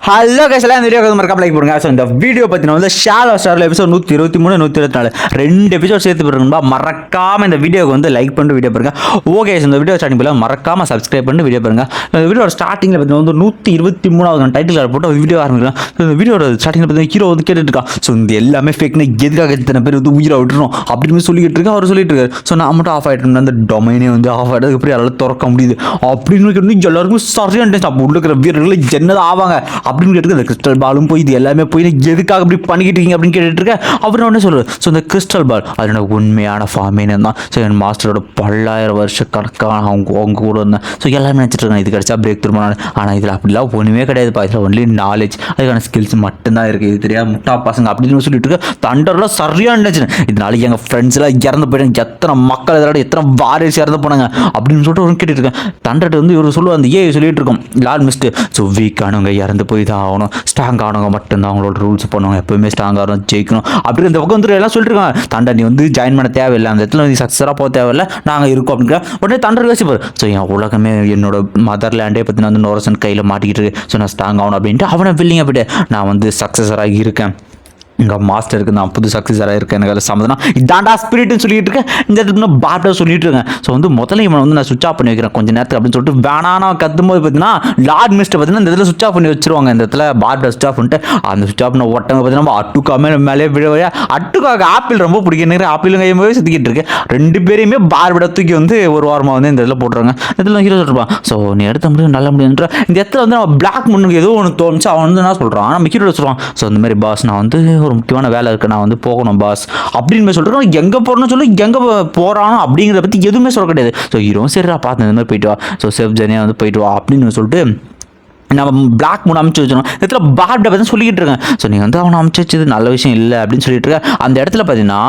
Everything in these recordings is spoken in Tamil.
ஹலோ கைஸ், எல்லாம் இந்த வீடியோ மறக்காம லைக் பண்ணுங்க. ஸோ இந்த வீடியோ பார்த்தீங்கன்னா வந்து ஷாலோ ஸ்டாரில் எபிசோட் 123 124 2 எபிசோட் சேர்த்து போயிருக்கா. மறக்காம இந்த வீடியோக்கு வந்து லைக் பண்ணிட்டு வீடியோ பாருங்க. ஓகே, இந்த வீடியோ ஸ்டார்டிங் பண்ணல மறக்காம சப்ஸ்கிரைப் பண்ணி வீடியோ பாருங்க. இந்த வீடியோ ஸ்டார்டிங்கில் பார்த்தீங்கன்னா வந்து 123வது டைட்டில் கார்டு போட்டு வீடியோ ஆரம்பிக்கலாம். இந்த வீடியோட ஸ்டார்டிங்கில் பார்த்தீங்கன்னா ஹீரோ வந்து கேட்டுட்டு இருக்கா. ஸோ இந்த எல்லாமே ஃபேக்னு எதுக்காக இத்தனை பேர் வந்து உயிரை விட்டுரும் அப்படின்னு சொல்லிட்டு இருக்கா. அவர் சொல்லிட்டு இருக்காரு. ஸோ நான் மட்டும் ஆஃப் ஆகிட்டு அந்த டொமைனே வந்து ஆஃப் ஆகிட்டு எப்படி யாரால திறக்க முடியுது அப்படின்னு எல்லாருக்கும் சரியான டென்ஷன். அப்போ உள்ள இருக்கிற வீரர்கள் என்னதான் ஆவாங்க அப்படின்னு கேட்டு இந்த கிறிஸ்டல் பாலும் போய் இது எல்லாமே போய் எதுக்காக இப்படி பண்ணிக்கிட்டு இருக்கீங்க அப்படின்னு கேட்டுட்டு இருக்க. அவர் ஒன்று சொல்லுவார். ஸோ இந்த கிறிஸ்டல் பால் அதோட உண்மையான ஃபார்மே தான். ஸோ என் மாஸ்டரோட 10,000 வருஷ கணக்கான அவங்க கூட இருந்தேன். ஸோ எல்லாமே நினச்சிட்டு இருக்காங்க இது கிடைச்சா பிரேக் த்ரூ பண்ணாங்க. ஆனால் இதில் அப்படிலாம் ஒன்றுமே கிடையாதுப்பா. இதில் ஒன்லி நாலேஜ் அதுக்கான ஸ்கில்ஸ் மட்டும்தான் இருக்குது. இது தெரியாது முட்டா பசங்க அப்படின்னு சொல்லிட்டு இருக்க. தண்டர்லாம் சரியான நினைச்சு இதனால எங்கள் ஃப்ரெண்ட்ஸ் எல்லாம் இறந்து போயிட்டாங்க. எத்தனை மக்கள் இதோட எத்தனை வாரிஸ் இறந்து போனாங்க அப்படின்னு சொல்லிட்டு ஒரு கேட்டுட்டு இருக்கேன். தண்டர் வந்து இவர் சொல்லுவாங்க அந்த சொல்லிட்டு இருக்கோம் லார்ட் மிஸ்ட். ஸோ வீக்கானவங்க இறந்து போய் தான் ஆகணும், ஸ்ட்ராங் ஆனவங்க மட்டும்தான் அவங்களோட ரூல்ஸ் பண்ணுவாங்க, எப்பவுமே ஸ்ட்ராங்காக இருக்கும், ஜெயிக்கணும் அப்படின்னு இந்த பக்கம் வந்து எல்லாம் சொல்லிட்டு இருக்காங்க. தண்டர் நீ வந்து ஜாயின் பண்ண தேவையில்லை, அந்த இடத்துல நீ சக்ஸஸாக போக தேவையில்லை, நாங்கள் இருக்கோம் அப்படிங்கிற உடனே தண்டர் யோசிப்பார். ஸோ என் உலகமே என்னோட மதர்லேண்டே பார்த்தீங்கன்னா வந்து நோரசன் கையில் மாட்டிக்கிட்டு இருக்கு. ஸோ நான் ஸ்ட்ராங் ஆகணும் அப்படின்ட்டு அவனை வில்லிங்க போய்ட்டு நான் வந்து சக்ஸஸராக இருக்கேன், எங்கள் மாஸ்டருக்கு நான் புது சக்ஸஸராக இருக்கேன், எனக்கு அதில் சம்மதம் இதாண்டா ஸ்பிரிட்னு சொல்லிட்டு இருக்கேன். இந்த இடத்துல பாட்டை சொல்லிட்டு இருக்கேன். ஸோ வந்து முதல்ல இவனை வந்து நான் சுவிச் ஆஃப் பண்ணி வைக்கிறேன் கொஞ்சம் நேரத்துக்கு அப்படின்னு சொல்லிட்டு வேணானா கத்தும்போது பார்த்தீங்கன்னா லார்ட் மிஸ்ட்டை பார்த்தீங்கன்னா இந்த இடத்துல சுவிச் ஆஃப் பண்ணி வச்சிருவாங்க. இந்த இடத்துல பாட்டை சுவிச் ஆஃப் பண்ணிட்டு அந்த சுவிச் ஆஃப் பண்ண ஒட்டங்க பார்த்தீங்கன்னா அட்டுக்கா மேலே விழ அட்டுக்காக ஆப்பிள் ரொம்ப பிடிக்கும். ஆப்பிளும் கையுமே சுற்றிக்கிட்டு இருக்கு. ரெண்டு பேரையுமே பார்பிட தூக்கி வந்து ஒரு வாரமாக வந்து இந்த இடத்துல போட்டுருவாங்க. இந்த இடத்துல ஹீரோ சொல்லிருப்பான். ஸோ நீ எடுத்த முடியும் நல்ல முடியுன்ற இந்த இடத்துல வந்து நம்ம பிளாக் முன்னுக்கு ஏதோ ஒன்று தோணுச்சு. அவன் வந்து என்ன சொல்கிறான், நம்ம ஹீரோ சொல்லுவான். ஸோ இந்த மாதிரி பாஸ் நான் வந்து ஒரு முக்கியமான வேலை இருக்கு, நான் வந்து போகணும் பாஸ் அப்படின்னு சொல்லிட்டு எங்கே போகிறோன்னு சொல்லி எங்கே போகிறானோ அப்படிங்கிறத பற்றி எதுவுமே சொல்ல கிடையாது. ஸோ ஹீரோ சரிடா பார்த்து இந்த மாதிரி போயிட்டு வா, ஸோ சேஃப் ஜர்னியாக வந்து போயிட்டு வா அப்படின்னு சொல்லிட்டு நம்ம பிளாக் மூணு அமுச்சு வச்சிடும். இடத்துல பார்பிட்ட பற்றி சொல்லிக்கிட்டு இருக்கேன். ஸோ நீங்கள் வந்து அவனை அமுச்சு வச்சது நல்ல விஷயம் இல்லை அப்படின்னு சொல்லிட்டு இருக்க. அந்த இடத்துல பார்த்தீங்கன்னா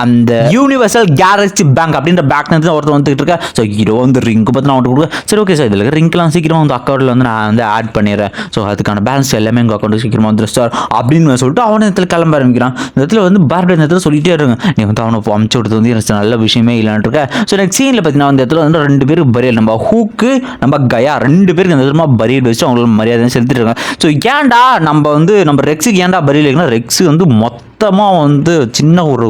அந்த யூனிவர்சல் கேரேஜ் பேங்க் அப்படின்ற பேங்க் வந்து ஒருத்தர் வந்துட்டு இருக்கேன். ஸோ ஹீரோ வந்து ரிங்க் பார்த்து நான் கொடுக்க. சரி ஓகே சார், இதில் ரிங்க்லாம் சீக்கிரம் வந்து அக்கௌண்ட்டில் வந்து நான் வந்து ஆட் பண்ணிடுறேன். ஸோ அதுக்கான பேலன்ஸ் எல்லாமே எங்கள் அக்கௌண்ட்டு சீக்கிரமாக வந்துடும் சார் அப்படின்னு சொல்லிட்டு அவனை இடத்துல கிளம்ப ஆரம்பிக்கிறான். இந்த இடத்துல வந்து பார்பிட்ட இந்த இடத்துல சொல்லிட்டே இருங்க, நீ வந்து அவனை அமுச்சு கொடுத்து வந்து எனக்கு நல்ல விஷயமே இல்லைன்னு இருக்கேன். ஸோ நெக்ஸ்ட் சீனில் பார்த்தீங்கன்னா அந்த இடத்துல வந்து 2 பேருக்கு பரியல், நம்ம ஹூக்கு நம்ம கயா 2 பேருக்கு இந்த இடத்துல பரியல் வச்சு அவங்களுக்கு மரியாதை செலுத்திட்டு இருக்காங்க. ஸோ ஏன்டா நம்ம ரெக்ஸுக்கு ஏன்டா பரியல் இருக்குன்னா ரெக்ஸு வந்து மொத்தமாக வந்து சின்ன ஒரு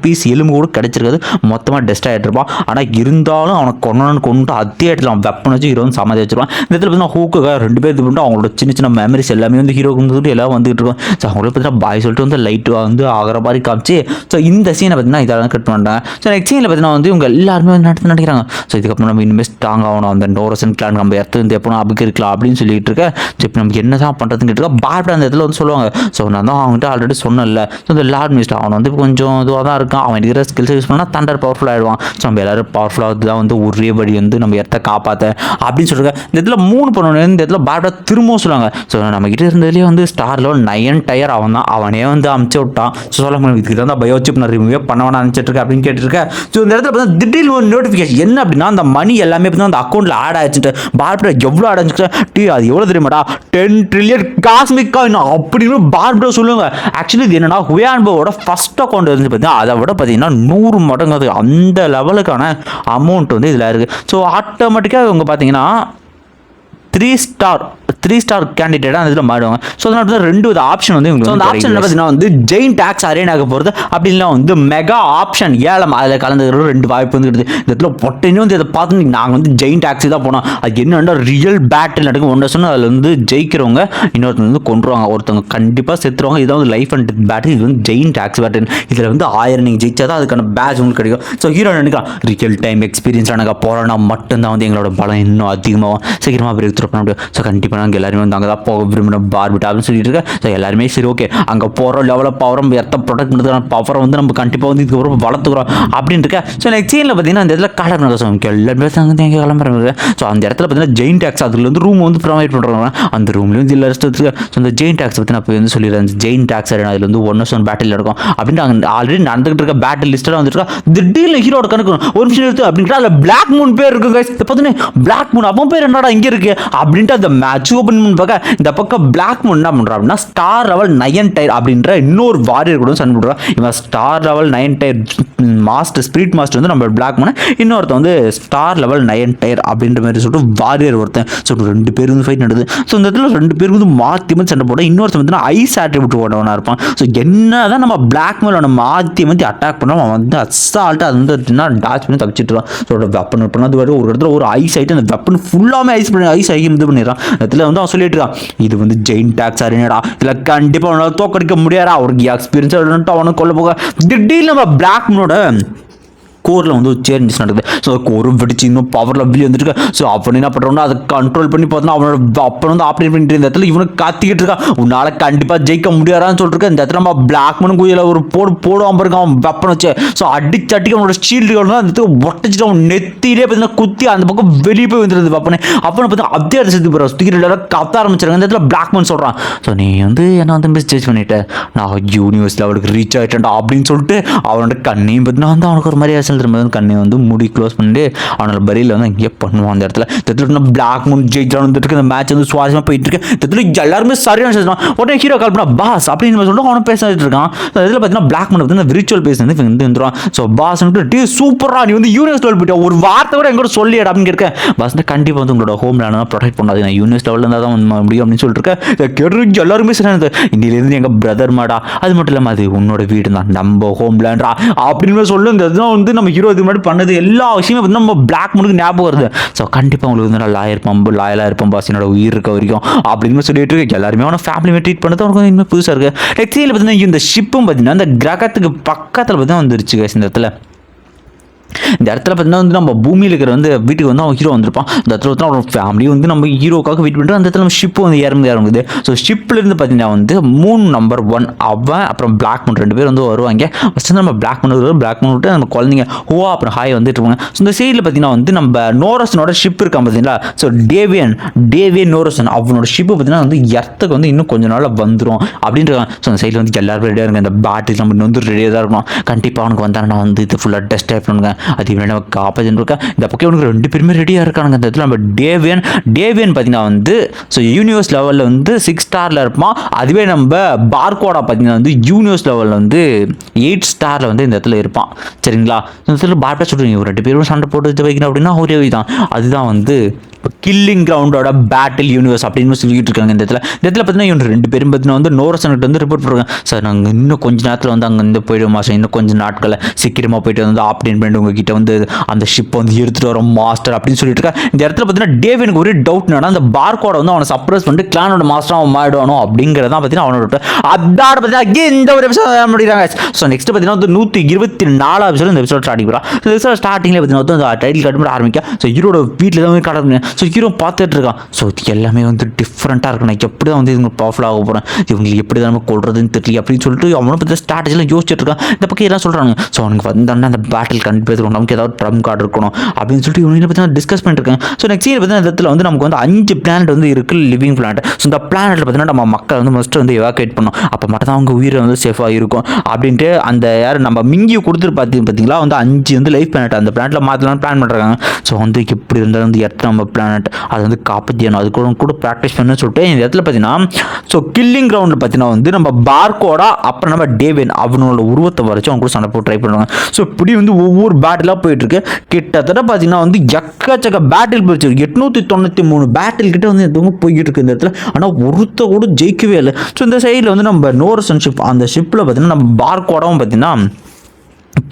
பீஸ் எலும்பு கூட கிடைச்சிருக்காது, மொத்தமாக டெஸ்ட் ஆகிட்டு இருப்பான். ஆனால் இருந்தாலும் அவனை கொண்டு அதே இடத்துல அவன் வெப்பன் வச்சு ஹீரோ வந்து சமாதி வச்சிருவான். இந்த இடத்துல பார்த்தீங்கன்னா ஹூக்குக்காக 2 பேர் இது பண்ணிட்டு அவங்களோட சின்ன சின்ன மெமரிஸ் எல்லாமே வந்து ஹீரோக்கு வந்து எல்லாம் வந்துட்டு இருக்கும். ஸோ அவங்கள பார்த்தீங்கன்னா பாய் சொல்லிட்டு வந்து லைட்டு வந்து ஆகிற மாதிரி காமிச்சு. ஸோ இந்த சீனை பார்த்தீங்கன்னா இதெல்லாம் கட் பண்ணிட்டாங்க. ஸோ நெக்ஸ்ட் சீனில் பார்த்தீங்கன்னா வந்து இவங்க எல்லாருமே வந்து நடிக்கிறாங்க. ஸோ இதுக்கப்புறம் நம்ம இனிமேல் ஸ்ட்ராங் ஆகணும், அந்த நோரசன் கிளான் நம்ம இடத்துல வந்து எப்போ அபுக்கு இருக்கலாம் அப்படின்னு சொல்லிட்டு இருக்க. ஸோ இப்போ நமக்கு என்ன தான் பண்ணுறதுன்னு கேட்டுருக்கா. பார்பிட்ட அந்த இடத்துல வந்து சொல்லுவாங்க. ஸோ நான் தான் அவங்ககிட்ட ஆல்ரெடி சொன்னேன்ல, ஸோ இந்த லார்ட் மிஸ்ட் அவன் வந்து கொஞ்சம் இதுவாக தான் இருக்கான், அவன் இருக்கிற ஸ்கில்ஸ் யூஸ் பண்ணால் தண்டர் பவர்ஃபுல் ஆகிடுவான். ஸோ நம்ம எல்லாரும் பவர்ஃபுல்லாக தான் வந்து ஒரே படி வந்து நம்ம இடத்த காப்பாற்ற அப்படின்னு சொல்லியிருக்காங்க. இந்த இடத்துல 3 பண்ணணும். இந்த இடத்துல பார்பிட்ட திரும்பவும் சொல்லுவாங்க. ஸோ நம்ம கிட்ட இருந்ததுலேயே வந்து ஸ்டார் லெவல் 9 டயர் அவன் தான், அவனே வந்து அமுச்சு விட்டான். ஸோ சொல்ல முடியும் இதுக்கு தான் பயோசிப் நான் ரிமூவே பண்ணவன அனுப்பிச்சிட்டு அப்படின்னு கேட்டிருக்கேன். ஸோ இந்த இடத்துல பார்த்தா திடீர்னு ஒரு நோட்டிஃபிகேஷன் என்ன அப்படின்னா அந்த மணி எல்லாமே பார்த்தா அந்த அக்கௌண்ட்டில் ஆட் ஆயிடுச்சுட்டு. பார்பிட்ட எவ்வளோ ஆட் ஆச்சு அது எவ்வளோ தெரியுமாடா, 10 ட்ரில்லியன் காஸ்மிக் காயின் அப்படின்னு பார்பிட்ட சொல்லுவாங்க. ஆக்சுவலி இது என்னன்னா ஹுயான்போட ஃபர்ஸ்ட் அக்கௌண்ட் வந்து பார்த்தீங்கன்னா அதை விட பார்த்தீங்கன்னா 100 மடங்கு அது அந்த லெவலுக்கான அமௌண்ட் வந்து இதில் இருக்குது. ஸோ ஆட்டோமேட்டிக்காக இவங்க பார்த்தீங்கன்னா 3 ஸ்டார் கேண்டிடேட்டாக அந்த இதில் மாறுவாங்க. ஸோ அதனால 2 ஆப்ஷன் வந்து இவங்களுக்கு அந்த ஆப்ஷன் பார்த்தீங்கன்னா வந்து ஜெயின் டாக்ஸ் அரேனாக போகிறது அப்படி இல்லை வந்து மெகா ஆப்ஷன் ஏலம் அதில் கலந்து 2 வாய்ப்பு வந்து இருக்குது. இந்த இடத்துல பொட்டையும் வந்து இதை பார்த்து நாங்கள் வந்து ஜெயின் டாக்ஸி தான் போனோம். அது என்னென்னா ரியல் பேட்டில் நடக்கும் ஒன்று சொன்னால் அதில் வந்து ஜெயிக்கிறவங்க இன்னொருத்தங்க வந்து கொண்டுருவாங்க, ஒருத்தவங்க கண்டிப்பாக செத்துருவாங்க. இதான் வந்து லைஃப் அண்ட் டெத் பேட்டில். இது வந்து ஜெயின் டாக்ஸ் பேட்டில். இதில் வந்து 1000 நீங்கள் ஜெயிச்சா தான் அதுக்கான பேட்ச் உங்களுக்கு கிடைக்கும். ஸோ ஹீரோ நினைக்கலாம் ரியல் டைம் எக்ஸ்பீரியன்ஸ் எனக்கு போகிறோன்னா மட்டும்தான் வந்து எங்களோட பலம் இன்னும் அதிகமாகும், சீக்கிரமாக பிரேக் த்ரூ பண்ண முடியும். ஸோ கண்டிப்பாக நாங்கள் எல்லாருமே வந்து அங்கே தான் போக விரும்பின பார்பிட்ட அப்படின்னு சொல்லிட்டு இருக்கேன். ஸோ எல்லாருமே சரி ஓகே அங்கே போகிற லெவலில் பவரம் எர்த்த ப்ரொடெக்ட் பண்ணுறதுக்கான பவரை வந்து நம்ம கண்டிப்பாக வந்து இதுக்கப்புறம் வளர்த்துக்கிறோம் அப்படின்னு இருக்கேன். ஸோ நெக்ஸ்ட் சீனில் பார்த்தீங்கன்னா அந்த இடத்துல கிளம்புறாங்க எல்லாருமே எங்கே கிளம்புறாங்க. ஸோ அந்த இடத்துல பார்த்தீங்கன்னா ஜெயின் டாக்ஸ் அதில் வந்து ரூம் வந்து ப்ரொவைட் பண்ணுறாங்க. அந்த ரூம்லேயும் வந்து இல்லை ரெஸ்ட் வச்சுருக்கேன். ஸோ அந்த ஜெயின் டாக்ஸ் பற்றி நான் போய் வந்து சொல்லிடுறேன். ஜெயின் டாக்ஸ் அதில் வந்து 1 பேட்டில் இருக்கும் அப்படின்ட்டு அங்கே ஆல்ரெடி நடந்துகிட்டு இருக்க பேட்டில் லிஸ்ட்டாக வந்துருக்கா. திடீர்னு ஹீரோட கணக்கு ஒரு நிமிஷம் எடுத்து அப்படின்ட்டு அதில் பிளாக் மூன் பேர் இருக்கு. பார்த்தீங்கன்னா பிளாக் மூன் அவன் பேர் என்னடா இங்கே இருக்கு அப்படின்ட்டு அந்த மேட்சுக்கு ஓப்பன் பண்ணி பார்க்க இந்த பக்கம் பிளாக் மூன் என்ன பண்ணுறான் அப்படின்னா ஸ்டார் லெவல் 9 டயர் அப்படின்ற இன்னொரு வாரியர் கூட சண்டை போடுறான். இவன் star level 9 tier master spirit master வந்து நம்ம பிளாக் மூன், இன்னொருத்தன் வந்து ஸ்டார் லெவல் 9 டயர் அப்படின்ற மாதிரி சொல்லிட்டு வாரியர் ஒருத்தன். ஸோ 2 பேர் வந்து ஃபைட் நடக்குது. ஸோ இந்த இடத்துல 2 பேருக்கு வந்து மாற்றி சண்டை போட இன்னொருத்தன் வந்து ஐஸ் ஆட்ரிபியூட் ஓடவனா இருப்பான். ஸோ என்னதான் நம்ம பிளாக் மேலோட மாற்றி அட்டாக் பண்ணோம், அவன் வந்து அசால்ட்டாக அது வந்து டாச் பண்ணி தப்பிச்சிட்டு இருக்கான். ஸோ வெப்பன் பண்ணது வரை ஒரு இடத்துல ஒரு ஐஸ் ஆகிட்டு அந்த வெப்பன் ஃபுல்லாமே ஐஸ் ஆகி இது பண்ணிடுறான். அதில் வந்து அவன் சொல்லிட்டு இருக்கான், இது வந்து ஜெயின் டாக்ஸ் அரினடா, இதில் கண்டிப்பாக அவனால் தோக்கடிக்க முடியாதா, அவருக்கு எக்ஸ்பீரியன்ஸ் அவனை கொல்ல போக திடீர்னு நம்ம பிளாக் மேனோட கோரில் வந்து ஒரு சேஞ்சஸ் நடக்குது. ஸோ கோர் வெடிச்சு இன்னும் பவரில் வெளியே வந்துட்டு. ஸோ அவன் என்ன பண்ணுறான்னா அதை கண்ட்ரோல் பண்ணி பார்த்தோன்னா அவனோட அப்பன் வந்து ஆப்ரேட் பண்ணிட்டு இந்த இடத்துல இவனுக்கு காத்திக்கிட்டு இருக்கான். உன்னால் கண்டிப்பாக ஜெயிக்க முடியாதான்னு சொல்லிட்டு இந்த இடத்துல நம்ம பிளாக் மேனும் குயில ஒரு போடுவான் பாருங்க அவன் வெப்பன் வச்சு. ஸோ அடிச்சு அவனோட ஷீல்டு அந்த ஒட்டச்சிட்டு அவன் நெத்திலே பார்த்தீங்கன்னா குத்தி அந்த பக்கம் வெளியே போய் வந்துருது வெப்பனே. அப்பன்னு பார்த்தா அதே இடத்துல போகிற சுத்திக்கிட்டு கத்த ஆரம்பிச்சிருக்காங்க. இந்த இடத்துல பிளாக் மேன் சொல்கிறான், ஸோ நீ வந்து என்ன வந்து மிஸ்டேக் பண்ணிட்டேன், நான் யூனிவர்ஸ் லெவலுக்கு ரீச் ஆகிட்டேன்டா அப்படின்னு சொல்லிட்டு அவனோட கண்ணையும் பார்த்தீங்கன்னா வந்து அவனுக்கு ஒரு மாதிரி திரும்ப கண்ணை வந்து மூடி க்ளோஸ் பண்ணிட்டு அவனோட பரியில் வந்து அங்கேயே பண்ணுவான். அந்த இடத்துல பிளாக் மூன் ஜெயிச்சான் வந்துட்டு இந்த மேட்ச் வந்து சுவாரஸ்யமாக போயிட்டு இருக்கு. இடத்துல எல்லாருமே சரியான சொல்லுவான். உடனே ஹீரோ கால் பண்ணா பாஸ் அப்படின்னு சொல்லிட்டு அவனை பேசிட்டு இருக்கான். இதில் பார்த்தீங்கன்னா பிளாக் மூன் வந்து விர்ச்சுவல் பேஸ் வந்து வந்துருவான். ஸோ பாஸ் டீ சூப்பரா நீ வந்து யூனிவர்ஸ் லெவல் போயிட்டா, ஒரு வார்த்தை கூட எங்கூட சொல்லிடு அப்படின்னு இருக்கேன். பாஸ் வந்து கண்டிப்பாக வந்து உங்களோட ஹோம் லேண்ட் ப்ரொடெக்ட் பண்ணாது, நான் யூனிவர்ஸ் லெவலில் இருந்தால் தான் முடியும் அப்படின்னு சொல்லிட்டு இருக்கேன். கேட்டு எல்லாருமே சரியானது, இன்னிலேருந்து எங்கள் பிரதர் மாடா, அது மட்டும் இல்லாமல் அது உன்னோட வீடு தான், நம்ம ஹோம் லேண்டா அப்படின்னு சொல்லு. இந்த இதுதான் வந்து நம்ம ஹீரோ இது மாதிரி பண்ணது எல்லா விஷயமே வந்து நம்ம பிளாக் மூனுக்கு ஞாபகம் வருது. ஸோ கண்டிப்பாக உங்களுக்கு வந்து நான் லாயலாக இருப்போம் பாஸ், என்னோட உயிர் இருக்க வரைக்கும் அப்படின்னு சொல்லிட்டு இருக்கு. எல்லாருமே அவனை ஃபேமிலி ட்ரீட் பண்ணது அவனுக்கு வந்து இனிமேல் புதுசாக இருக்குது. நெக்ஸ்ட் பார்த்தீங்கன்னா இந்த ஷிப்பும் பார்த்தீங்கன்னா அந்த கிரகத்துக்கு பக்கத்தில் பார்த்தீங்கன்னா வந்துருச்சு இந்த இடத்துல. இந்த இடத்துல பார்த்தீங்கன்னா வந்து நம்ம பூமியில் இருக்கிற வந்து வீட்டுக்கு வந்து அவன் ஹீரோ வந்திருப்பான். இந்த இடத்துல வந்து அவன் ஃபேமிலி வந்து நம்ம ஹீரோக்காக வெயிட் பண்ணுறோம். அந்த இடத்துல நம்ம ஷிப்பு வந்து இறங்குது. ஸோ ஷிப்லேருந்து பார்த்தீங்கன்னா வந்து மூன் நம்பர் 1 அவன் அப்புறம் பிளாக் மூன் 2 பேர் வந்து வருவாங்க. ஃபஸ்ட்டு நம்ம பிளாக் மூன் விட்டு நம்ம குழந்தைங்க ஹோவா அப்புறம் ஹாய் வந்துட்டு இருப்பாங்க. ஸோ இந்த சைடில் பார்த்தீங்கன்னா வந்து நம்ம நோரசனோட ஷிப் இருக்கான் பார்த்தீங்களா. ஸோ டேவியன் நோரசன் அவனோட ஷிப்பு பார்த்தீங்கன்னா வந்து எர்த்துக்கு வந்து இன்னும் கொஞ்ச நாள் வந்துடும் அப்படின்றாங்க. ஸோ அந்த சைடில் வந்து எல்லாரும் ரெடியாக இருங்க, இந்த பேட்டரி நம்ம வந்து ரெடியாக தான் இருக்கணும். கண்டிப்பாக அவனுக்கு வந்தால் நான் வந்து இது ஃபுல்லாக டெஸ்ட் டைப் பண்ணுங்க, அது இவன் நமக்கு ஆப்போசிட் இருக்கா. இந்த பக்கம் இவனுக்கு 2 பேருமே ரெடியாக இருக்காங்க. இந்த இடத்துல நம்ம டேவியன் பார்த்தீங்கன்னா வந்து ஸோ யூனிவர்ஸ் லெவலில் வந்து 6 ஸ்டாரில் இருப்பான். அதுவே நம்ம பார்கோடா பார்த்தீங்கன்னா வந்து யூனிவர்ஸ் லெவலில் வந்து 8 ஸ்டாரில் வந்து இந்த இடத்துல இருப்பான். சரிங்களா. இந்த இடத்துல பார்ப்பா சொல்கிறீங்க 2 பேரும் சண்டை போட்டு வைக்கணும் அப்படின்னா ஒரே தான், அதுதான் வந்து கில்லிங் கிரவுண்டோட பேட்டில் யூனிவர்ஸ் அப்படின்னு சொல்லிட்டு இருக்காங்க. இந்த இடத்துல பார்த்தீங்கன்னா இவங்க 2 பேரும் பார்த்தீங்கன்னா வந்து நோரசன்கிட்ட வந்து ரிப்போர்ட் பண்ணுறாங்க, சார் நாங்கள் இன்னும் கொஞ்சம் நேரத்தில் வந்து அங்கே வந்து போய்டுவோம் மாஸ்டர், இன்னும் கொஞ்சம் நாட்களில் சீக்கிரமாக போயிட்டு வந்து ஆப்டேட் பண்ணிட்டு உங்ககிட்ட வந்து அந்த ஷிப் வந்து எடுத்துகிட்டு வரோம் மாஸ்டர் அப்படின்னு சொல்லிட்டு இருக்கா. இந்த இடத்துல பார்த்தீங்கன்னா டேவினுக்கு ஒரு டவுட் என்னன்னா அந்த பார்கோட வந்து அவனை சப்ரஸ் பண்ணிட்டு கிளானோட மாஸ்டர் அவன் மாறிடுவானோ அப்படிங்கிறதான் பார்த்தீங்கன்னா அவனோட அதாட பார்த்தீங்கன்னா இந்த ஒரு எபிசோட் முடிகிறாங்க. ஸோ நெக்ஸ்ட் பார்த்தீங்கன்னா வந்து 124 எபிசோட் இந்த எபிசோட் ஸ்டார்டிங் போகிறான். இந்த எபிசோட் ஸ்டார்டிங்கில் பார்த்தீங்கன்னா வந்து டைட்டில் கட்டு ஆரம்பிக்க. ஸோ ஹீரோட வீட்டில் தான் வந்து கடை. ஸோ ஹீரோ பார்த்துட்டு இருக்கான். ஸோ இது எல்லாமே வந்து டிஃப்ரெண்ட்டாக இருக்கு, நான் எப்படி தான் வந்து இவங்க பவர்ஃபுல் ஆக போகிறேன், இவங்களுக்கு எப்படி தான் நம்ம கொள்றதுன்னு தெரியல அப்படின்னு சொல்லிட்டு அவனை பற்றி ஸ்ட்ராட்டஜிலாம் யோசிச்சுட்டு இருக்கான். இந்த பக்கம் எல்லாம் சொல்கிறாங்க, ஸோ அவனுக்கு வந்தாங்கன்னா அந்த பேட்டில் கண்டிப்பாக இருக்கணும், நமக்கு ஏதாவது ட்ரம் கார்டு இருக்கணும் அப்படின்னு சொல்லிட்டு இவங்க பற்றி டிஸ்கஸ் பண்ணிருக்காங்க. ஸோ நெக்ஸ்ட் இயர் பார்த்தீங்கன்னா இந்த இடத்துல வந்து நமக்கு வந்து 5 பிளானட் வந்து இருக்குது, லிவிங் பிளானட். ஸோ இந்த பிளானட்டில் பார்த்தீங்கன்னா நம்ம மக்கள் வந்து மஸ்ட்டு வந்து எவாக்குவேட் பண்ணணும், அப்போ மட்டும் தான் அவங்க உயிரை வந்து சேஃபாக இருக்கும் அப்படின்ட்டு அந்த யார் நம்ம மிங்கி கொடுத்துட்டு பார்த்தீங்களா வந்து 5 வந்து லைஃப் பிளானட் அந்த பிளானட்டில் மாற்றலாம்னு பிளான் பண்ணுறாங்க. ஸோ வந்து எப்படி இருந்தாலும் வந்து எர்த் நம்ம பிளானட் அதை வந்து காப்பாற்றியணும், அது கூட ப்ராக்டிஸ் பண்ணு சொல்லிட்டு இந்த இடத்துல பார்த்தீங்கன்னா ஸோ கில்லிங் கிரவுண்டில் பார்த்தீங்கன்னா வந்து நம்ம பார்கோடா அப்புறம் நம்ம டேவின் அவனோட உருவத்தை வரைச்சு அவங்க கூட சண்டை போட்டு ட்ரை பண்ணுவாங்க. ஸோ இப்படி வந்து ஒவ்வொரு பேட்டிலாக போயிட்டு இருக்கு. கிட்டத்தட்ட பார்த்தீங்கன்னா வந்து எக்கச்சக்க பேட்டில் போயிடுச்சு, 893 பேட்டில் கிட்ட வந்து எதுவும் போய்கிட்டு இருக்கு இந்த இடத்துல. ஆனால் ஒருத்த கூட ஜெயிக்கவே இல்லை. ஸோ இந்த சைடில் வந்து நம்ம நோரசன் ஷிப் அந்த ஷிப்பில் பார்த்தீங்கன்னா நம்ம பார்கோடாவும் பார்த்தீங்கன்னா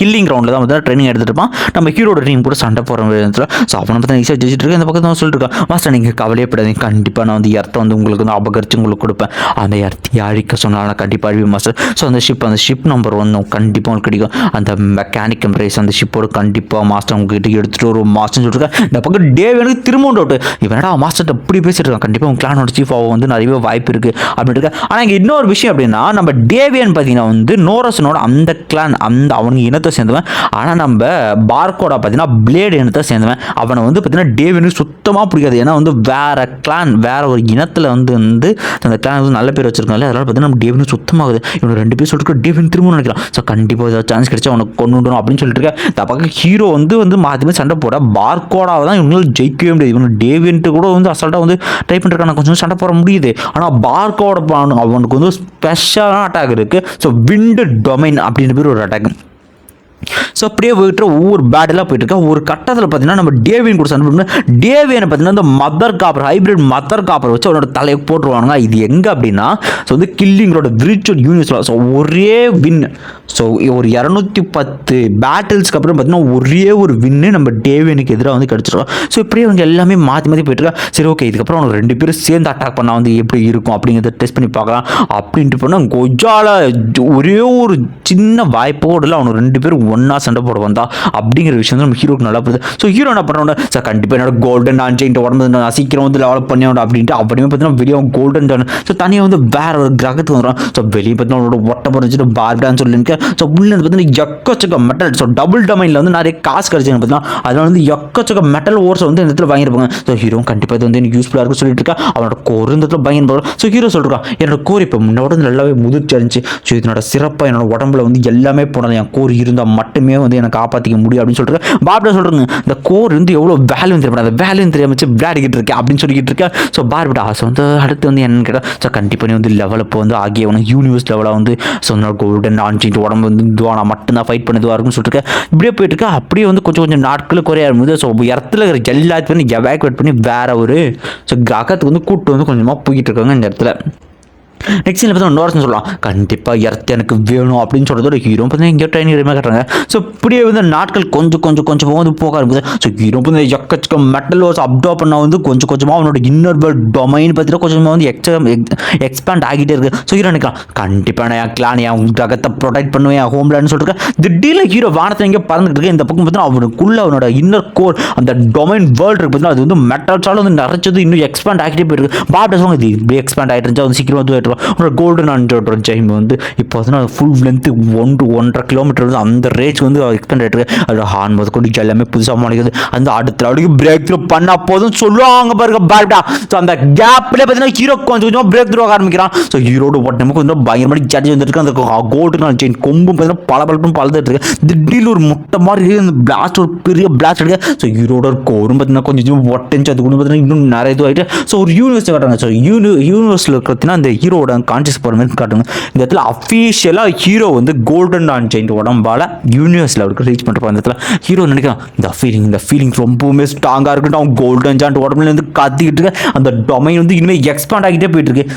கில்லிங் கிரவுண்டில் தான் வந்து ட்ரைனிங் எடுத்துகிட்டு இருப்பான். நம்ம ஹீரோட டீம் கூட சண்டை போகிற விதத்தில். ஸோ அவனை பற்றி ஈஸியாக ஜெயிச்சிட்டு இருக்கேன். இந்த பக்கத்தில் தான் சொல்லிட்டு இருக்கான், மாஸ்டர் நீங்கள் கவலையப்படாதீங்க, கண்டிப்பாக நான் வந்து எர்த்தை வந்து உங்களுக்கு வந்து அபகரித்து உங்களுக்கு கொடுப்பேன், அந்த எர்த்தி அழிக்க சொன்னால் நான் கண்டிப்பாக அழிவு மாஸ்டர். ஸோ அந்த ஷிப் நம்பர் 1 கண்டிப்பாக உங்களுக்கு கிடைக்கும், அந்த மெக்கானிக் எம்ப்ரைஸ் அந்த ஷிப்போடு கண்டிப்பாக மாஸ்டர் உங்ககிட்ட எடுத்துகிட்டு ஒரு மாஸ்டர்னு சொல்லியிருக்கேன். இந்த பக்கம் டேவியனுக்கு திரும்ப டவுட், இவனடா மாஸ்டர்கிட்ட இப்படி பேசிட்டு இருக்கான், கண்டிப்பாக உங்கள் கிளானோட சீஃப் ஆக வந்து நிறைய வாய்ப்பு இருக்குது அப்படின்ட்டு இருக்கேன். ஆனால் இங்கே இன்னொரு விஷயம் அப்படின்னா நம்ம டேவியன் பார்த்தீங்கன்னா வந்து நோரசனோட அந்த கிளான் அந்த அவனுக்கு இனத்தை சேர்ந்தவன். ஆனால் நம்ம பார்கோடா பார்த்தீங்கன்னா பிளேடு இனத்தை சேர்ந்தவன். அவனை வந்து பார்த்தீங்கன்னா டேவின் சுத்தமாக பிடிக்காது. ஏன்னா வந்து வேற கிளான், வேற ஒரு இனத்தில் வந்து அந்த கிளான் வந்து நல்ல பேர் வச்சிருக்காங்க. அதனால பார்த்தீங்கன்னா நம்ம டேவின் சுத்தமாகுது. இவங்க 2 பேர் சொல்லிட்டு டேவின் திரும்ப நினைக்கிறான். ஸோ கண்டிப்பாக ஏதாவது சான்ஸ் கிடைச்சா அவனுக்கு கொண்டு விடணும் அப்படின்னு சொல்லிட்டு இருக்கேன். இந்த பக்கம் ஹீரோ வந்து மாற்றி சண்டை போட பார்கோடாவை தான் இவங்களால ஜெயிக்கவே முடியாது. இவங்க டேவின்ட்டு கூட வந்து அசால்ட்டாக வந்து ட்ரை பண்ணிருக்காங்க, கொஞ்சம் சண்டை போட முடியுது. ஆனால் பார்கோட அவனுக்கு வந்து ஸ்பெஷலான அட்டாக் இருக்குது. ஸோ விண்டு டொமைன் அப்படின்ற பேர் ஒரு அட்டாக். ஸோ அப்படியே போயிட்டு ஒவ்வொரு பேட்டெல்லாம் போயிட்டு இருக்கா. ஒரு கட்டத்தில் பார்த்தீங்கன்னா நம்ம டேவின் கூட சண்டை போடணும். டேவியனை பார்த்தீங்கன்னா இந்த mother copper, hybrid mother copper வச்சு அவனோட தலையை போட்டுருவானுங்க. இது எங்கே அப்படின்னா ஸோ வந்து கில்லிங்கோட விர்ச்சுவல் யூனிவர்ஸில். ஸோ ஒரே வின். ஸோ ஒரு 210 பேட்டில்ஸ்க்கு அப்புறம் பார்த்தீங்கன்னா ஒரே ஒரு வின்னு நம்ம டேவியனுக்கு எதிராக வந்து கிடச்சிருக்கோம். ஸோ இப்படியே அவங்க எல்லாமே மாற்றி மாற்றி போயிட்டு இருக்கா. சரி ஓகே, இதுக்கப்புறம் அவங்க 2 பேரும் சேர்ந்து அட்டாக் பண்ணால் வந்து எப்படி இருக்கும் அப்படிங்கிறத டெஸ்ட் பண்ணி பார்க்கலாம் அப்படின்ட்டு போனால் கொஜால ஒரே ஒரு சின்ன வாய்ப்போடு அவனுக்கு 2 பேரும் ஒன்றா சண்டை போட வந்தா அப்படிங்கிற விஷயம் வந்து நம்ம ஹீரோக்கு நல்லா புரியுது. ஸோ ஹீரோ என்ன பண்ணுறோம், சார் கண்டிப்பாக என்னோட கோல்டன் ஆன்சைன்ட்டு உடம்பு நான் சீக்கிரம் வந்து டெவலப் பண்ணியோட அப்படின்ட்டு அப்படியே பார்த்தீங்கன்னா வெளியே கோல்டன் டான். ஸோ தனியாக வந்து வேற ஒரு கிரகத்துக்கு வந்துடும். ஸோ வெளியே பார்த்தீங்கன்னா அவனோட ஒட்டை போட்டு பார்டான்னு சொல்லியிருக்கேன். ஸோ உள்ள பார்த்தீங்கன்னா எக்கச்சக்க மெட்டல். ஸோ டபுள் டொமைனில் வந்து நிறைய காசு கிடைச்சாங்க பார்த்தீங்கன்னா அதனால வந்து எக்கச்சக்க மெட்டல் ஓர்ஸ் வந்து இந்த இடத்துல வாங்கியிருப்பாங்க. ஸோ ஹீரோ கண்டிப்பாக இது வந்து எனக்கு யூஸ்ஃபுல்லாக இருக்குன்னு சொல்லிட்டு இருக்கா. அவனோட கோர் இந்த இடத்துல பயன்படும். ஸோ ஹீரோ சொல்லிருக்கான், என்னோட கோர் இப்போ முன்னோட நல்லாவே முதிர்ச்சி அடைஞ்சு. ஸோ இதனோட சிறப்பாக என்னோட உடம்புல வந்து எல்லாமே போனது, என் கோர் இருந்தால் மட்டுமே வந்து எனக்கு காப்பாற்றிக்க முடியும் அப்படின்னு சொல்லிட்டு பார்பிட்ட சொல்கிறேங்க. இந்த கோர் வந்து எவ்வளோ வேல்யூ தெரியும், அந்த வேல்யூ தெரியாம விளையாடிக்கிட்டு இருக்கேன் அப்படின்னு சொல்லிக்கிட்டு இருக்கேன். ஸோ பார்பிட்ட ஆசை வந்து அடுத்து வந்து என்னன்னு கேட்டால், ஸோ கண்டிப்பாக நீ வந்து லெவலப் வந்து ஆகியவன யூனிவர்ஸ் லெவலாக வந்து ஸோ கோல்டன் ஆன்சிட்டு உடம்பு வந்து இதுவாக மட்டும்தான் ஃபைட் பண்ணதுவாக இருக்குன்னு சொல்லிட்டு இப்படியே போயிட்டு இருக்கா. அப்படியே வந்து கொஞ்சம் நாட்கள் குறைய ஆரம்பிது. ஸோ இடத்துல இருக்கிற எல்லாத்தையும் வந்து எவாக்குவேட் பண்ணி வேற ஒரு ஸோ கிரகத்துக்கு வந்து கூட்டு வந்து கொஞ்சமாக போய்கிட்டு இருக்காங்க இந்த இடத்துல. நெக்ஸ்ட் சீனில் பார்த்தா நோரஸ்னு சொல்லலாம், கண்டிப்பாக எர்த் எனக்கு வேணும் அப்படின்னு சொல்கிறதோட ஹீரோ பார்த்தீங்கன்னா எங்கேயோ ட்ரைனிங் ரெடியாக கட்டுறாங்க. ஸோ இப்படியே வந்து நாட்கள் கொஞ்சம் வந்து போக ஆரம்பிக்குது. ஸோ ஹீரோ வந்து எக்கச்சக்க மெட்டல் ஓர்ஸ் அப்டோப் பண்ண வந்து கொஞ்சமாக அவனோட இன்னர் வேர்ல்ட் டொமைன் பார்த்தீங்கன்னா கொஞ்சமாக வந்து எக்ஸ்பேண்ட் ஆகிட்டே இருக்குது. ஸோ ஹீரோ நினைக்கலாம், கண்டிப்பாக நான் என் கிளான் என் கிரகத்தை ப்ரொடெக்ட் பண்ணுவேன், என் ஹோம்லேன்னு சொல்லிட்டு திடீர்னு ஹீரோ வானத்தை எங்கேயோ பறந்துட்டு இருக்கு. இந்த பக்கம் பார்த்தீங்கன்னா அவனுக்குள்ள அவனோட இன்னர் கோர் அந்த டொமைன் வேர்ல்டு இருக்கு பார்த்தீங்கன்னா அது வந்து மெட்டல்ஸால் வந்து நிறைச்சது இன்னும் எக்ஸ்பேண்ட் ஆகிட்டே போயிருக்கு. பாப்ட சொல்லுவாங்க, இது இப்படி எக்ஸ்பேண்ட் ஆகிட்டு இருந்துச்சு, வந்து சீக்கிரமாக வந்து உங்களோட கோல்டன் ஆன்சோட ஜெய்ம் வந்து இப்போ வந்து ஃபுல் லென்த்து 1-1.5 கிலோமீட்டர் வந்து அந்த ரேஞ்ச் வந்து எக்ஸ்பெண்ட் ஆகிட்டு அதோட ஹார்ன் போது கொண்டு எல்லாமே புதுசாக மாறிக்குது. அந்த அடுத்த அடுக்கு பிரேக் த்ரூ பண்ண போதும் சொல்லுவாங்க பாருங்க பாருடா. ஸோ அந்த கேப்லேயே பார்த்தீங்கன்னா ஹீரோ கொஞ்சமாக பிரேக் த்ரூ ஆக ஆரம்பிக்கிறான். ஸோ ஹீரோட உடம்புக்கு வந்து பயங்கரமாக ஜட்ஜ் வந்துருக்கு. அந்த கோல்டன் செயின் கொம்பும் பார்த்தீங்கன்னா பளபளப்பும் பழுதுட்டு இருக்கு. திடீர்னு ஒரு முட்டை மாதிரி அந்த பிளாஸ்ட் ஒரு பெரிய பிளாஸ்ட் இருக்கு. ஸோ ஹீரோட ஒரு கோரும் பார்த்தீங்கன்னா கொஞ்சம் ஒட்டஞ்சு அது கூட பார்த்தீங்கன்னா இன்னும் நிறைய இது ஆகிட்டு. ஸோ ஒரு யூனிவர்ஸ் காட்டுறாங்க. ஸோ யூனிவர்ஸில் இருக்கிறதுனா அந்த ஹீரோட கான்சியஸ் போகிற மாதிரி காட்டுங்க. இந்த இடத்துல அஃபீஷியலாக ஹீரோ வந்து கோல்டன் ஆன்சைன் உடம்பால் யூனிவர்ஸ் லெவலுக்கு ரீச் பண்ணுறப்ப அந்த இடத்துல ஹீரோ நினைக்கலாம், இந்த ஃபீலிங் ரொம்பவுமே ஸ்ட்ராங்காக இருக்குன்னு அவன் கோல்டன் ஜான்ட் உடம்புல இருந்து கத்திக்கிட்டு இருக்கு. அந்த டொமைன் வந்து இனிமேல் எக்ஸ்பேண்ட் ஆகிட்டே போயிட்டு இருக்கு.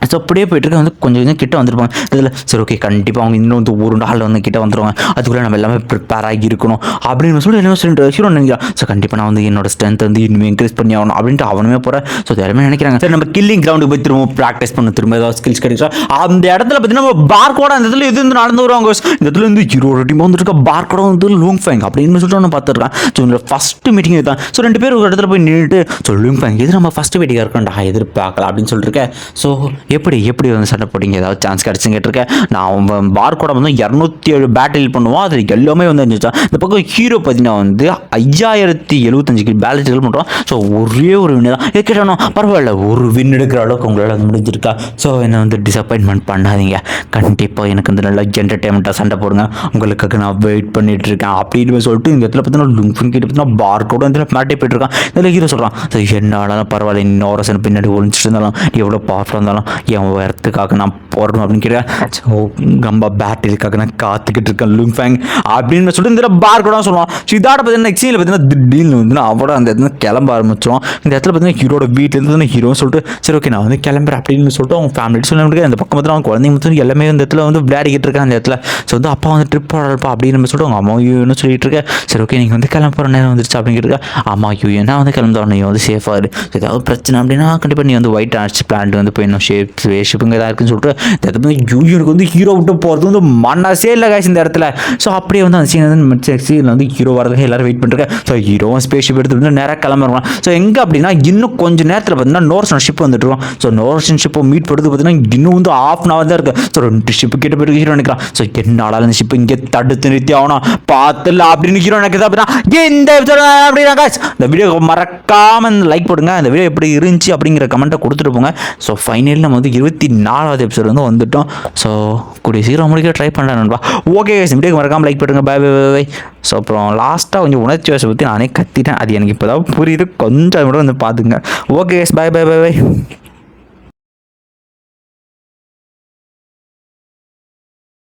ஸோ அப்படியே போயிட்டு இருக்க வந்து கொஞ்சம் கிட்ட வந்துருப்பாங்க. இதில் சரி ஓகே கண்டிப்பாக அவங்க இன்னும் வந்து ஒரு நாள் வந்து கிட்ட வந்துடுவாங்க, அதுக்குள்ளே நம்ம எல்லாமே ப்ரிப்பேர் ஆகி இருக்கணும் அப்படின்னு சொல்லி என்ன சொல்லிட்டு ஹீரோ நினைக்கிறான். ஸோ கண்டிப்பாக நான் வந்து என்னோட ஸ்ட்ரென்த் வந்து இன்னுமே இன்க்ரீஸ் பண்ணி ஆகணும் அப்படின்ட்டு அவனுமே போகிறேன். ஸோ எல்லாருமே நினைக்கிறாங்க, சரி நம்ம கில்லிங் கிரவுண்டுக்கு போய் திரும்ப ப்ராக்டிஸ் பண்ண திரும்ப ஏதாவது ஸ்கில்ஸ் கிடைச்சா அந்த இடத்துல பார்த்தீங்கன்னா நம்ம பார்கோட அந்த இடத்துல எது வந்து நடந்து வருவாங்க. இந்த இடத்துல வந்து ஹீரோட டீம் வந்துட்டு இருக்க பார்கோட வந்து லூங் ஃபேங் அப்படின்னு சொல்லிட்டு நான் பார்த்துருக்கேன். ஸோ இந்த ஃபஸ்ட்டு மீட்டிங் தான். ஸோ 2 பேர் ஒரு இடத்துல போய் நின்றுட்டு ஸோ லூங் ஃபேங் எது நம்ம ஃபஸ்ட்டு மீட்டிங்காக இருக்கோம்டா எதிர்பார்க்கலாம் அப்படின்னு சொல்லிட்டு இருக்கேன். ஸோ எப்படி வந்து சண்டை போட்டிங்க ஏதாவது சான்ஸ் கிடச்சுன்னு கேட்டிருக்கேன். நான் பார்கோட வந்து 207 பேட்டில் பண்ணுவோம், அது எல்லாமே வந்து இருந்துச்சா. இந்த பக்கம் ஹீரோ பார்த்தீங்கன்னா வந்து 5075 பேட்டில் பண்ணுறோம். ஸோ ஒரே ஒரு வின்னு தான் இது கேட்டோம். பரவாயில்ல, ஒரு வின் எடுக்கிற அளவுக்கு உங்களால் வந்து முடிஞ்சிருக்கா. ஸோ என்னை வந்து டிசப்பாயின்மெண்ட் பண்ணாதீங்க, கண்டிப்பாக எனக்கு வந்து நல்லா என்டர்டைன்மெண்ட்டாக சண்டை போடுங்க, உங்களுக்காக நான் வெயிட் பண்ணிட்டு இருக்கேன் அப்படின்னு சொல்லிட்டு இந்த இடத்துல பார்த்தீங்கன்னா லுங்ஃபிங் கிட்ட பார்த்தீங்கன்னா பார்கோட வந்து மாட்டி போயிட்டு இருக்கான். இதில் ஹீரோ சொல்கிறான், ஸோ என்னாலும் பரவாயில்ல, இன்னொரு பின்னாடி ஒழிச்சிட்டு இருந்தாலும் எவ்வளோ பவர்ஃபுல்லாக இருந்தாலும் என் இடத்துக்காக நான் போடணும் அப்படின்னு கேட்டேன். ஸோ ரொம்ப பேட்டிலுக்காக நான் காத்துக்கிட்டு இருக்கேன் லுங்ஃபேங் அப்படின்னு சொல்லிட்டு இந்த பார்கோட சொல்லுவான். ஸோ இதோட பார்த்தீங்கன்னா நெக்ஸ்ட் சீனில் பார்த்தீங்கன்னா திடீர்னு வந்து அவட அந்த இடத்துல கிளம்ப ஆரம்பிச்சிடும். இந்த இடத்துல பார்த்தீங்கன்னா ஹீரோட வீட்டிலேருந்து ஹீரோன்னு சொல்லிட்டு சரி ஓகே நான் வந்து கிளம்புறேன் அப்படின்னு சொல்லிட்டு அவங்க ஃபேமிலிட்டு சொல்லி அந்த பக்கம் பார்த்தா அவங்க குழந்தைங்க மட்டும் எல்லாமே இந்த இடத்துல வந்து விளையாடிக்கிட்டு இருக்காங்க. அந்த இடத்துல ஸோ வந்து அப்பா வந்து ட்ரிப் போடப்பா அப்படின்னு சொல்லிட்டு அவங்க அம்மா யூன்னு சொல்லிட்டு இருக்கேன். சரி ஓகே நீங்கள் வந்து கிளம்ப போகிற நேரம் வந்துருச்சு அப்படின்னு கேட்டு அம்மா யூ என்ன வந்து கிளம்புறோம், நீ வந்து சேஃபாக இரு, ஏதாவது பிரச்சனை அப்படின்னா கண்டிப்பாக நீ வந்து ஒயிட் ஆர்ச் பிளான்ட் வந்து போய் இன்னும் ஷிப்புங்க ஏதாவது இருக்குன்னு சொல்லிட்டு யூனியனுக்கு வந்து ஹீரோ விட்டு போகிறது வந்து மனசே இல்லை காய்ச்சி இந்த இடத்துல. ஸோ அப்படியே வந்து அந்த சீன் வந்து சீனில் வந்து ஹீரோ வரதுக்கு எல்லாரும் வெயிட் பண்ணிருக்கேன். ஸோ ஹீரோவும் ஸ்பேஸ் ஷிப் எடுத்து வந்து நேராக கிளம்புறாங்க. ஸோ எங்கே அப்படின்னா இன்னும் கொஞ்சம் நேரத்தில் பார்த்தீங்கன்னா நோர்சன் ஷிப் வந்துட்டு இருக்கோம். ஸோ நோர்சன் ஷிப்பை மீட் பண்ணுறது பார்த்தீங்கன்னா இன்னும் வந்து ½ hour தான் இருக்குது. ஸோ 2 ஷிப்பு கிட்ட போயிட்டு ஹீரோ நினைக்கிறான். ஸோ என்னால அந்த ஷிப் இங்கே தடுத்து நிறுத்தி ஆகணும் பார்த்துல அப்படின்னு ஹீரோ நினைக்கிறது அப்படின்னா இந்த அப்படின்னா இந்த வீடியோ மறக்காமல் லைக் போடுங்க. அந்த வீடியோ எப்படி இருந்துச்சு அப்படிங்கிற கமெண்ட்டை கொடுத்துட்டு போங்க. ஸோ ஃபைனலி நம்ம வந்து 24வது எபிசோட் வந்து வந்துட்டோம். ஸோ கூடிய சீக்கிரம் முடிக்க ட்ரை பண்ணுறேன் நண்பா. ஓகே வீடியோக்கு மறக்காமல் லைக் பண்ணுங்க. By bye by. ஸோ அப்புறம் லாஸ்ட்டாக கொஞ்சம் உணர்ச்சி வசை பற்றி நானே கத்திட்டேன். அது எனக்கு இப்போ தான் புரியுது. கொஞ்சம் கூட வந்து பார்த்துங்க. Okay bye bye bye by.